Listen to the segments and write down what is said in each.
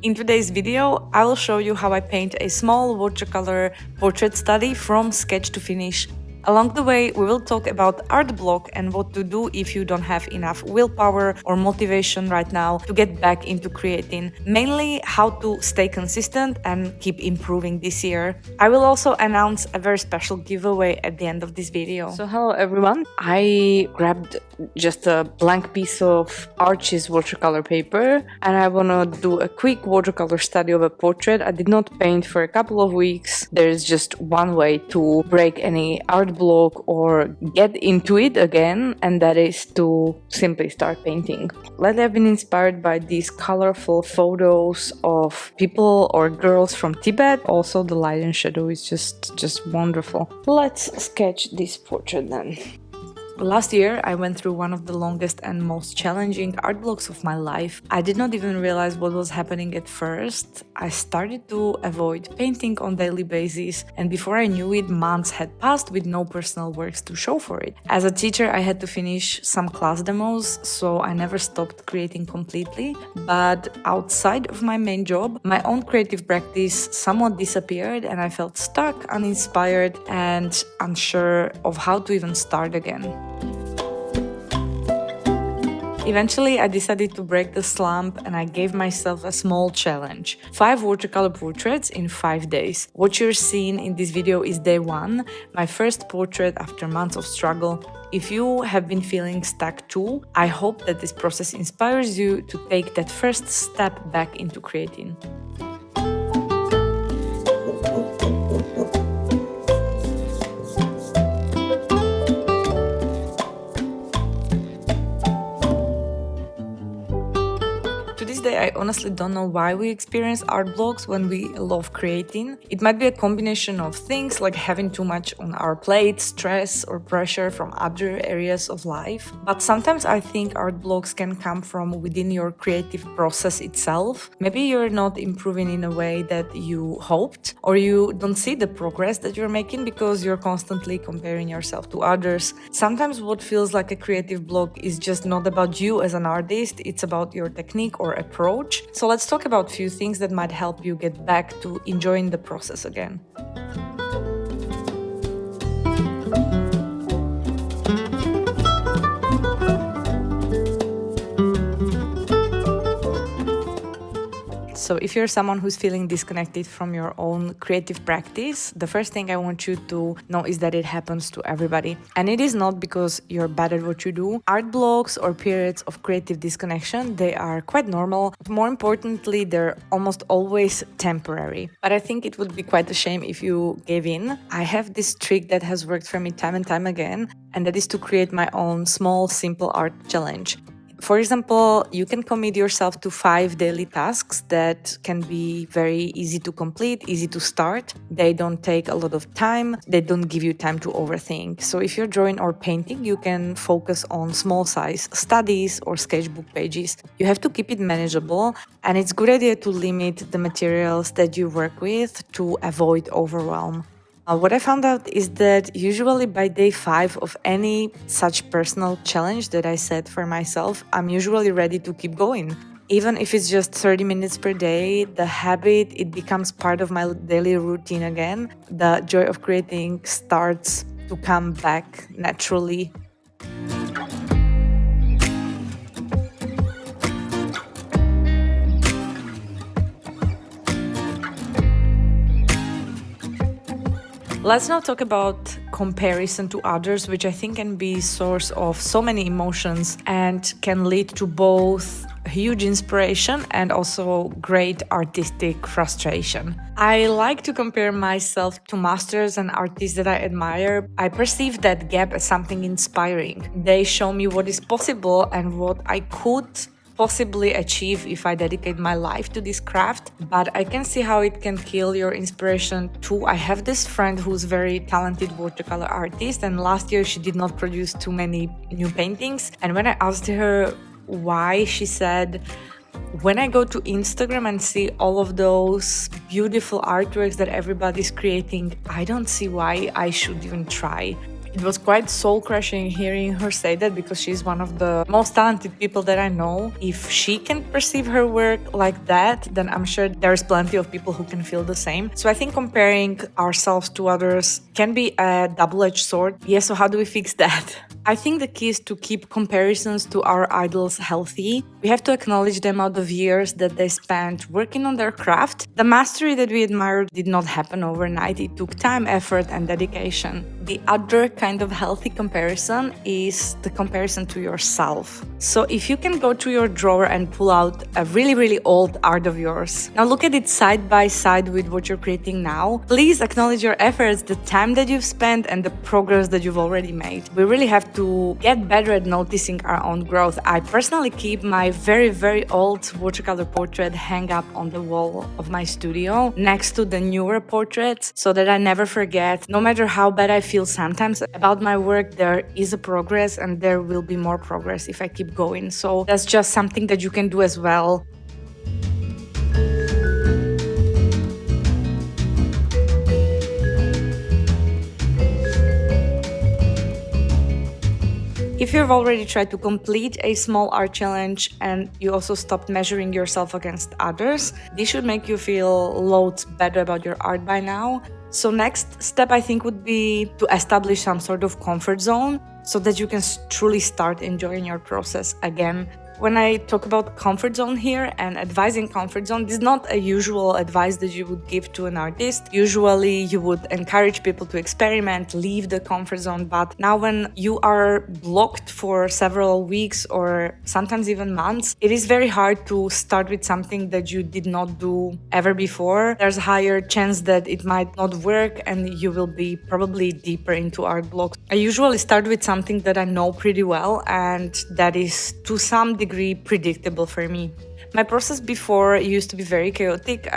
In today's video, I will show you how I paint a small watercolor portrait study from sketch to finish. Along the way, we will talk about art block and what to do if you don't have enough willpower or motivation right now to get back into creating. Mainly how to stay consistent and keep improving this year. I will also announce a very special giveaway at the end of this video. So hello everyone, I grabbed just a blank piece of Archie's watercolor paper and I wanna do a quick watercolor study of a portrait. I did not paint for a couple of weeks. There is just one way to break any art block or get into it again, and that is to simply start painting. Lately I've been inspired by these colorful photos of people or girls from Tibet. Also the light and shadow is just wonderful. Let's sketch this portrait then. Last year, I went through one of the longest and most challenging art blocks of my life. I did not even realize what was happening at first. I started to avoid painting on a daily basis, and before I knew it, months had passed with no personal works to show for it. As a teacher, I had to finish some class demos, so I never stopped creating completely. But outside of my main job, my own creative practice somewhat disappeared, and I felt stuck, uninspired, and unsure of how to even start again. Eventually, I decided to break the slump and I gave myself a small challenge. 5 watercolor portraits in 5 days. What you're seeing in this video is day 1, my first portrait after months of struggle. If you have been feeling stuck too, I hope that this process inspires you to take that first step back into creating. I honestly don't know why we experience art blocks when we love creating. It might be a combination of things like having too much on our plate, stress or pressure from other areas of life. But sometimes I think art blocks can come from within your creative process itself. Maybe you're not improving in a way that you hoped, or you don't see the progress that you're making because you're constantly comparing yourself to others. Sometimes what feels like a creative block is just not about you as an artist, it's about your technique or approach. So let's talk about a few things that might help you get back to enjoying the process again. So if you're someone who's feeling disconnected from your own creative practice, the first thing I want you to know is that it happens to everybody. And it is not because you're bad at what you do. Art blocks or periods of creative disconnection, they are quite normal. More importantly, they're almost always temporary. But I think it would be quite a shame if you gave in. I have this trick that has worked for me time and time again, and that is to create my own small, simple art challenge. For example, you can commit yourself to 5 daily tasks that can be very easy to complete, easy to start. They don't take a lot of time. They don't give you time to overthink. So if you're drawing or painting, you can focus on small size studies or sketchbook pages. You have to keep it manageable, and it's a good idea to limit the materials that you work with to avoid overwhelm. What I found out is that usually by day 5 of any such personal challenge that I set for myself, I'm usually ready to keep going. Even if it's just 30 minutes per day, the habit, it becomes part of my daily routine again. The joy of creating starts to come back naturally. Let's now talk about comparison to others, which I think can be a source of so many emotions and can lead to both huge inspiration and also great artistic frustration. I like to compare myself to masters and artists that I admire. I perceive that gap as something inspiring. They show me what is possible and what I could possibly achieve if I dedicate my life to this craft, but I can see how it can kill your inspiration too. I have this friend who's very talented watercolor artist, and last year she did not produce too many new paintings, and when I asked her why, she said, when I go to Instagram and see all of those beautiful artworks that everybody's creating, I don't see why I should even try. It was quite soul-crushing hearing her say that because she's one of the most talented people that I know. If she can perceive her work like that, then I'm sure there's plenty of people who can feel the same. So I think comparing ourselves to others can be a double-edged sword. Yeah, so how do we fix that? I think the key is to keep comparisons to our idols healthy. We have to acknowledge the amount of years that they spent working on their craft. The mastery that we admired did not happen overnight. It took time, effort, and dedication. The other kind of healthy comparison is the comparison to yourself. So if you can go to your drawer and pull out a really old art of yours, now look at it side by side with what you're creating now. Please acknowledge your efforts, the time that you've spent, and the progress that you've already made. We really have to get better at noticing our own growth. I personally keep my very old watercolor portrait hang up on the wall of my studio next to the newer portraits so that I never forget, no matter how bad I feel sometimes about my work, there is a progress and there will be more progress if I keep going. So that's just something that you can do as well. If you've already tried to complete a small art challenge and you also stopped measuring yourself against others, this should make you feel loads better about your art by now. So next step I think would be to establish some sort of comfort zone so that you can truly start enjoying your process again. When I talk about comfort zone here and advising comfort zone, this is not a usual advice that you would give to an artist. Usually you would encourage people to experiment, leave the comfort zone. But now when you are blocked for several weeks or sometimes even months, it is very hard to start with something that you did not do ever before. There's a higher chance that it might not work and you will be probably deeper into art blocks. I usually start with something that I know pretty well and that is to some degree predictable for me. My process before used to be very chaotic.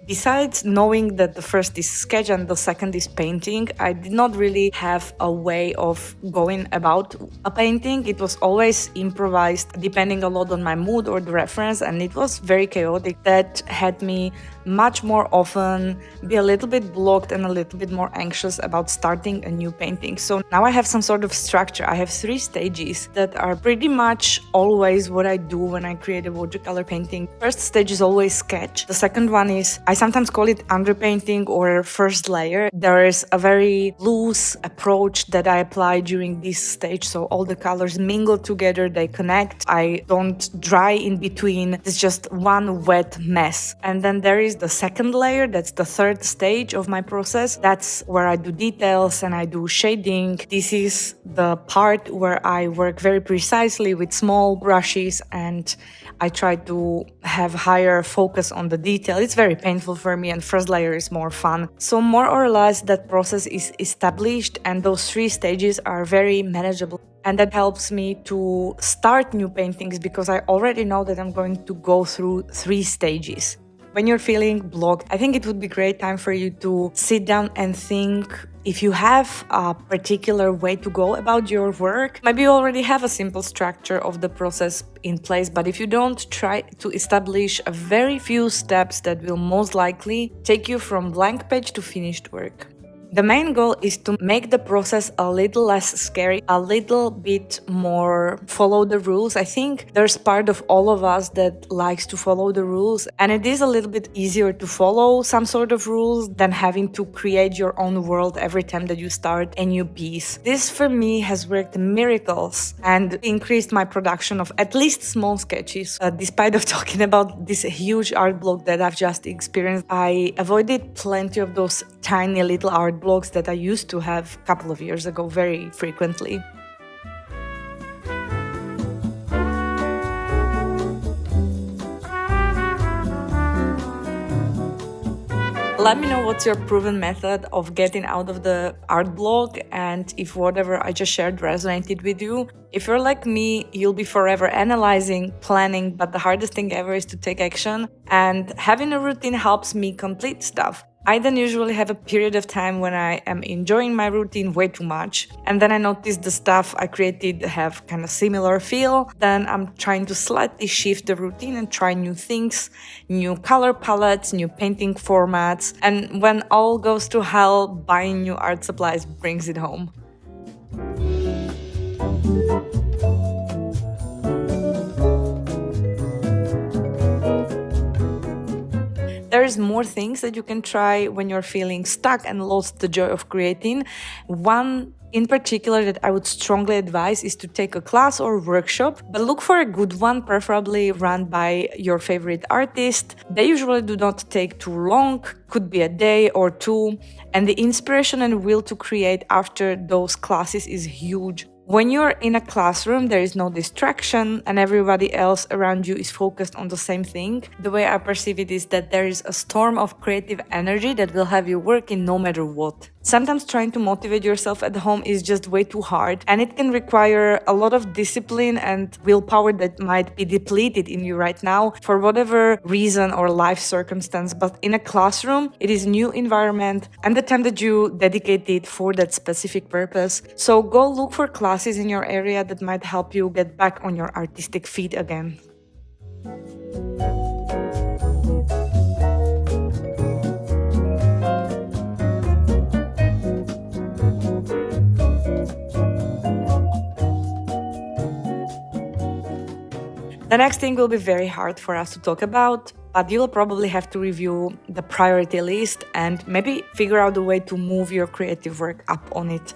Besides knowing that the first is sketch and the second is painting, I did not really have a way of going about a painting. It was always improvised, depending a lot on my mood or the reference, and it was very chaotic. That had me much more often be a little bit blocked and a little bit more anxious about starting a new painting. So now I have some sort of structure. I have 3 stages that are pretty much always what I do when I create a watercolor painting. First stage is always sketch. The second one is, I sometimes call it underpainting or first layer. There is a very loose approach that I apply during this stage. So all the colors mingle together, they connect. I don't dry in between. It's just one wet mess. And then there is the second layer. That's the third stage of my process. That's where I do details and I do shading. This is the part where I work very precisely with small brushes and I try to have higher focus on the detail. It's very painful for me and first layer is more fun. So more or less that process is established and those 3 stages are very manageable. And that helps me to start new paintings because I already know that I'm going to go through 3 stages. When you're feeling blocked, I think it would be a great time for you to sit down and think if you have a particular way to go about your work. Maybe you already have a simple structure of the process in place, but if you don't, try to establish a very few steps that will most likely take you from blank page to finished work. The main goal is to make the process a little less scary, a little bit more follow the rules. I think there's part of all of us that likes to follow the rules, and it is a little bit easier to follow some sort of rules than having to create your own world every time that you start a new piece. This for me has worked miracles and increased my production of at least small sketches. Despite of talking about this huge art block that I've just experienced, I avoided plenty of those tiny little art blocks that I used to have a couple of years ago very frequently. Let me know what's your proven method of getting out of the art block and if whatever I just shared resonated with you. If you're like me, you'll be forever analyzing, planning, but the hardest thing ever is to take action, and having a routine helps me complete stuff. I then usually have a period of time when I am enjoying my routine way too much, and then I notice the stuff I created have kind of similar feel. Then I'm trying to slightly shift the routine and try new things, new color palettes, new painting formats, and when all goes to hell, buying new art supplies brings it home. There's more things that you can try when you're feeling stuck and lost the joy of creating. One in particular that I would strongly advise is to take a class or workshop, but look for a good one, preferably run by your favorite artist. They usually do not take too long, could be a day or two, and the inspiration and will to create after those classes is huge. When you're in a classroom, there is no distraction and everybody else around you is focused on the same thing. The way I perceive it is that there is a storm of creative energy that will have you working no matter what. Sometimes trying to motivate yourself at home is just way too hard, and it can require a lot of discipline and willpower that might be depleted in you right now for whatever reason or life circumstance. But in a classroom, it is a new environment and the time that you dedicated for that specific purpose. So go look for classes in your area that might help you get back on your artistic feet again. The next thing will be very hard for us to talk about, but you'll probably have to review the priority list and maybe figure out a way to move your creative work up on it.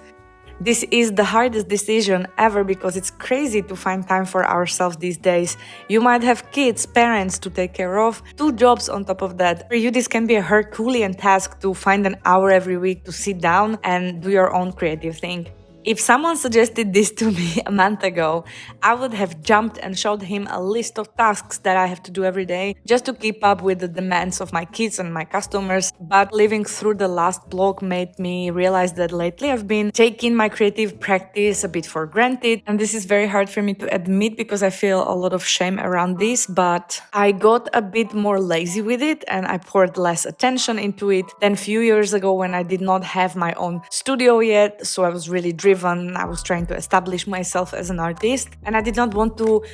This is the hardest decision ever because it's crazy to find time for ourselves these days. You might have kids, parents to take care of, 2 jobs on top of that. For you, this can be a Herculean task to find an hour every week to sit down and do your own creative thing. If someone suggested this to me a month ago, I would have jumped and showed him a list of tasks that I have to do every day just to keep up with the demands of my kids and my customers. But living through the last blog made me realize that lately I've been taking my creative practice a bit for granted. And this is very hard for me to admit because I feel a lot of shame around this. But I got a bit more lazy with it and I poured less attention into it than a few years ago when I did not have my own studio yet. So I was really driven. I was trying to establish myself as an artist, and I did not want to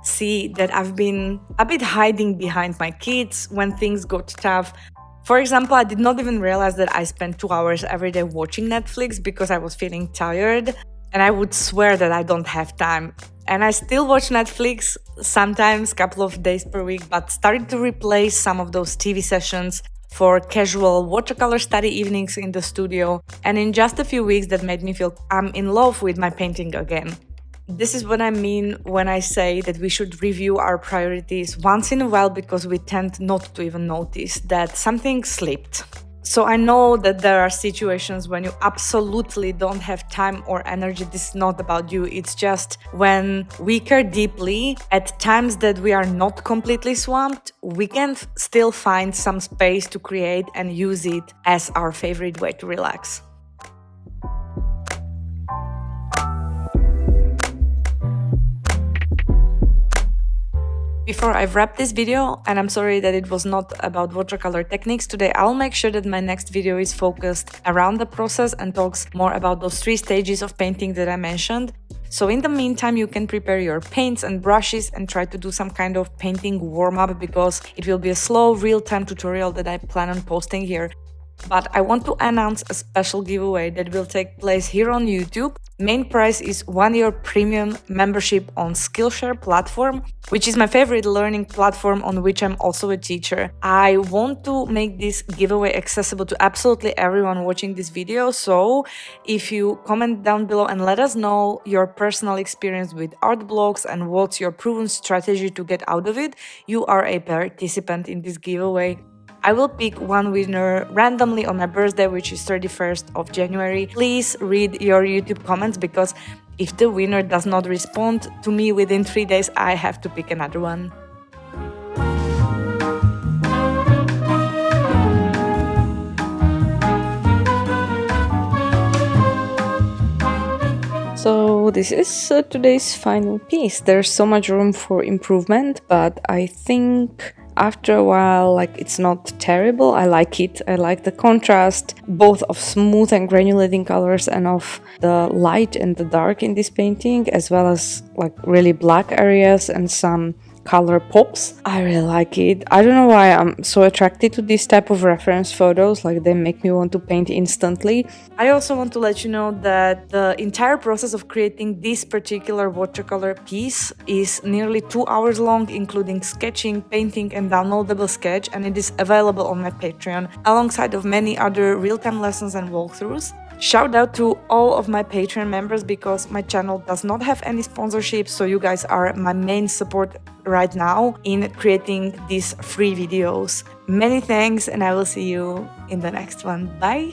see that I've been a bit hiding behind my kids when things got tough. For example, I did not even realize that I spent 2 hours every day watching Netflix because I was feeling tired, and I would swear that I don't have time. And I still watch Netflix sometimes, a couple of days per week, but started to replace some of those TV sessions for casual watercolor study evenings in the studio, and in just a few weeks that made me feel I'm in love with my painting again. This is what I mean when I say that we should review our priorities once in a while because we tend not to even notice that something slipped. So I know that there are situations when you absolutely don't have time or energy. This is not about you. It's just when we care deeply, at times that we are not completely swamped, we can still find some space to create and use it as our favorite way to relax. Before I wrap this video, and I'm sorry that it was not about watercolor techniques today, I'll make sure that my next video is focused around the process and talks more about those 3 stages of painting that I mentioned. So in the meantime, you can prepare your paints and brushes and try to do some kind of painting warm-up because it will be a slow, real-time tutorial that I plan on posting here. But I want to announce a special giveaway that will take place here on YouTube. Main prize is 1 year premium membership on Skillshare platform, which is my favorite learning platform on which I'm also a teacher. I want to make this giveaway accessible to absolutely everyone watching this video. So if you comment down below and let us know your personal experience with art blogs and what's your proven strategy to get out of it, you are a participant in this giveaway. I will pick one winner randomly on my birthday, which is 31st of January. Please read your YouTube comments because if the winner does not respond to me within 3 days, I have to pick another one. So this is today's final piece. There's so much room for improvement, but I think after a while, it's not terrible. I like it. I like the contrast, both of smooth and granulating colors and of the light and the dark in this painting, as well as really black areas and some color pops. I really like it. I don't know why I'm so attracted to this type of reference photos, like they make me want to paint instantly. I also want to let you know that the entire process of creating this particular watercolor piece is nearly 2 hours long, including sketching, painting, and downloadable sketch, and it is available on my Patreon alongside of many other real-time lessons and walkthroughs. Shout out to all of my Patreon members because my channel does not have any sponsorships, so you guys are my main support right now in creating these free videos. Many thanks, and I will see you in the next one. Bye!